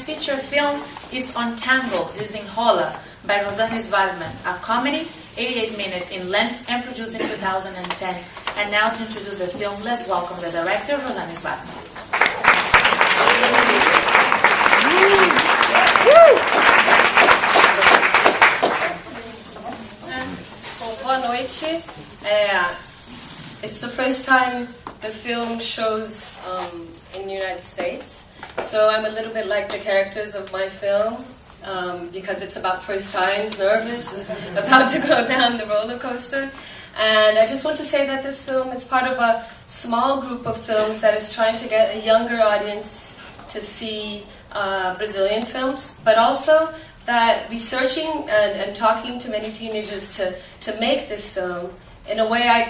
feature film is Untangle, Desenrola, by Rosane Svartman, a comedy, 88 minutes in length and produced in 2010. And now to introduce the film, let's welcome the director, Rosane Svartman. Boa noite. It's the first time the film shows in the United States, so I'm a little bit like the characters of my film because it's about first times, nervous, about to go down the roller coaster. And I just want to say that this film is part of a small group of films that is trying to get a younger audience to see Brazilian films, but also that researching and talking to many teenagers to make this film, in a way I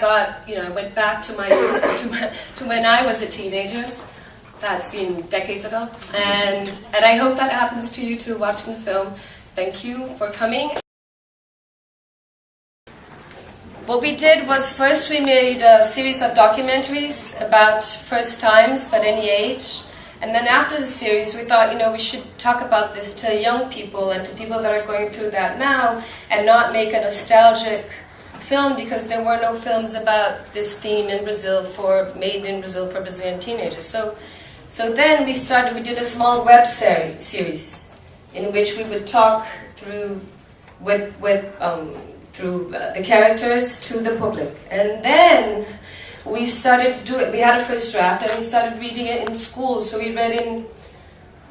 went back to my to when I was a teenager. That's been decades ago, and I hope that happens to you too watching the film. Thank you for coming. What we did was, first we made a series of documentaries about first times, but any age. And then after the series, we thought, we should talk about this to young people and to people that are going through that now, and not make a nostalgic film, because there were no films about this theme in Brazil, made in Brazil for Brazilian teenagers. So then we did a small web series in which we would talk through the characters to the public. And then we started to do it. We had a first draft and we started reading it in schools. So we read in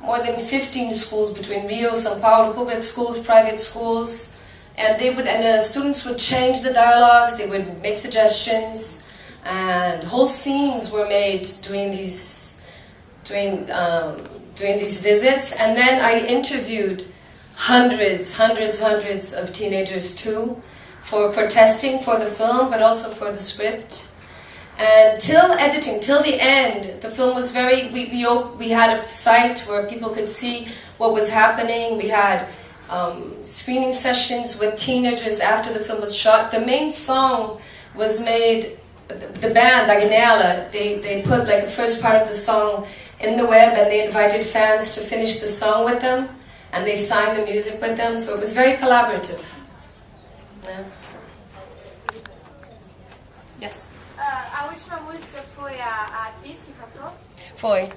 more than 15 schools between Rio, São Paulo, public schools, private schools. And the students would change the dialogues, they would make suggestions, and whole scenes were made during these visits. And then I interviewed hundreds of teenagers too, for testing for the film, but also for the script. And till editing, till the end, the film was we had a site where people could see what was happening. We had screening sessions with teenagers after the film was shot. The main song was made, the band, Agnella, they put like the first part of the song in the web, and they invited fans to finish the song with them, and they signed the music with them, so it was very collaborative. Yeah. Yes. A última música foi a atriz que cantou? Foi.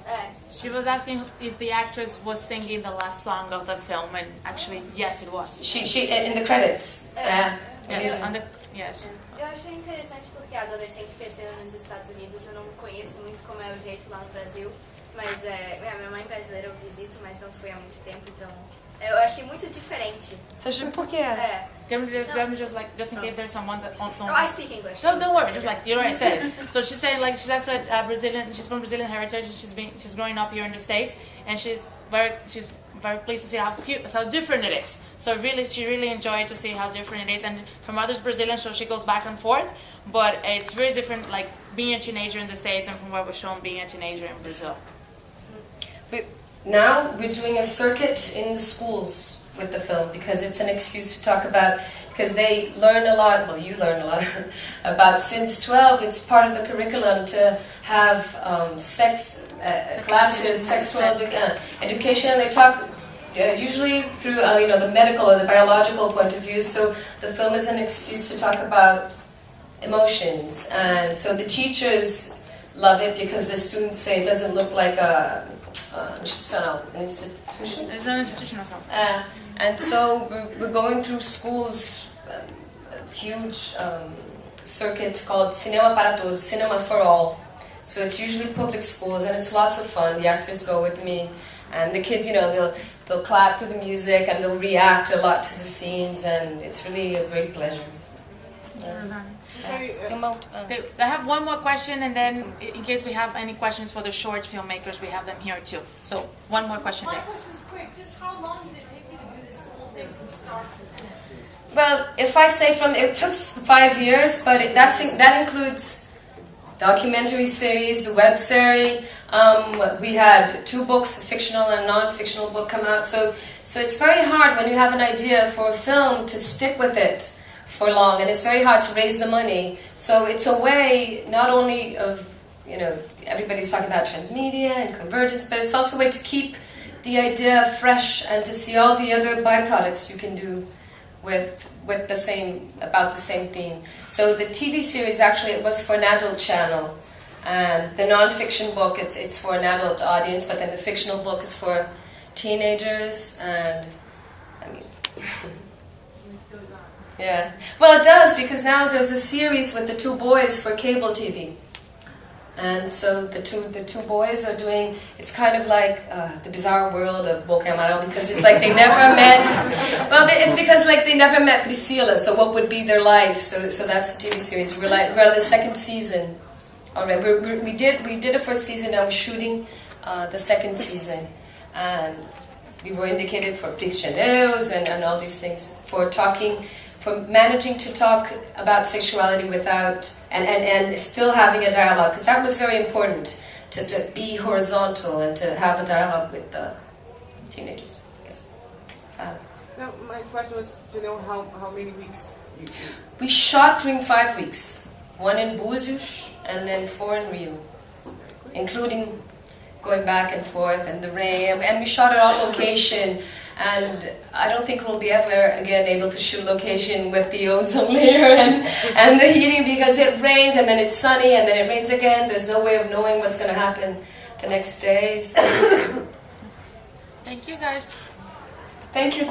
She was asking if the actress was singing the last song of the film, and actually, yes, it was. She in the credits. Yes. Eu achei interessante porque a adolescente crescendo nos Estados Unidos, eu não conheço muito como é o jeito lá no Brasil, mas minha mãe brasileira eu visito, mas não fui há muito tempo, então eu achei muito diferente. Você achou por quê? Just in case there's someone that don't know. I speak English. No, don't worry. Just like you already said it. So she's saying she's actually Brazilian. She's from Brazilian heritage. And she's growing up here in the States, and she's very pleased to see how different it is. So she really enjoyed to see how different it is. And her mother's Brazilian, so she goes back and forth. But it's very different, like being a teenager in the States and from what was shown being a teenager in Brazil. But now we're doing a circuit in the schools with the film, because it's an excuse to talk about, because they learn a lot, well, you learn a lot, about since 12, it's part of the curriculum to have sex classes, sexual education, and they talk usually through the medical or the biological point of view, so the film is an excuse to talk about emotions, and so the teachers love it because the students say it doesn't look like an institutional film. And so we're going through schools, a huge circuit called Cinema para Todos, Cinema for All. So it's usually public schools, and it's lots of fun. The actors go with me, and the kids, they'll clap to the music and they'll react a lot to the scenes, and it's really a great pleasure. I have one more question, and then in case we have any questions for the short filmmakers, we have them here too. So one more question there. My question is quick. Just how long did it take you to do this whole thing from start to finish? Well, if I say it took 5 years, but that includes documentary series, the web series. We had 2 books, a fictional and non-fictional book, come out. So it's very hard when you have an idea for a film to stick with it for long, and it's very hard to raise the money. So it's a way not only of, everybody's talking about transmedia and convergence, but it's also a way to keep the idea fresh and to see all the other byproducts you can do with the same, about the same theme. So the TV series actually, it was for an adult channel, and the non-fiction book, it's for an adult audience, but then the fictional book is for teenagers, and I mean, yeah. Well, it does, because now there's a series with the two boys for cable TV. And so the two boys are doing, it's kind of like the bizarre world of Bocamaro, because it's like they never met, well, it's because like they never met Priscilla, so what would be their life? So that's the TV series. We're on the second season. All right, we did the first season, now we're shooting the second season. And we were indicated for Prix Chaneus and all these things, for managing to talk about sexuality without, and still having a dialogue, because that was very important, to be horizontal and to have a dialogue with the teenagers. Yes. Now, my question was to know how many weeks? We shot during 5 weeks, 1 in Búzios and then 4 in Rio, including going back and forth and the rain, and we shot it on location. And I don't think we'll be ever again able to shoot location with the ozone layer and the heating, because it rains and then it's sunny and then it rains again. There's no way of knowing what's going to happen the next day. So. Thank you, guys. Thank you.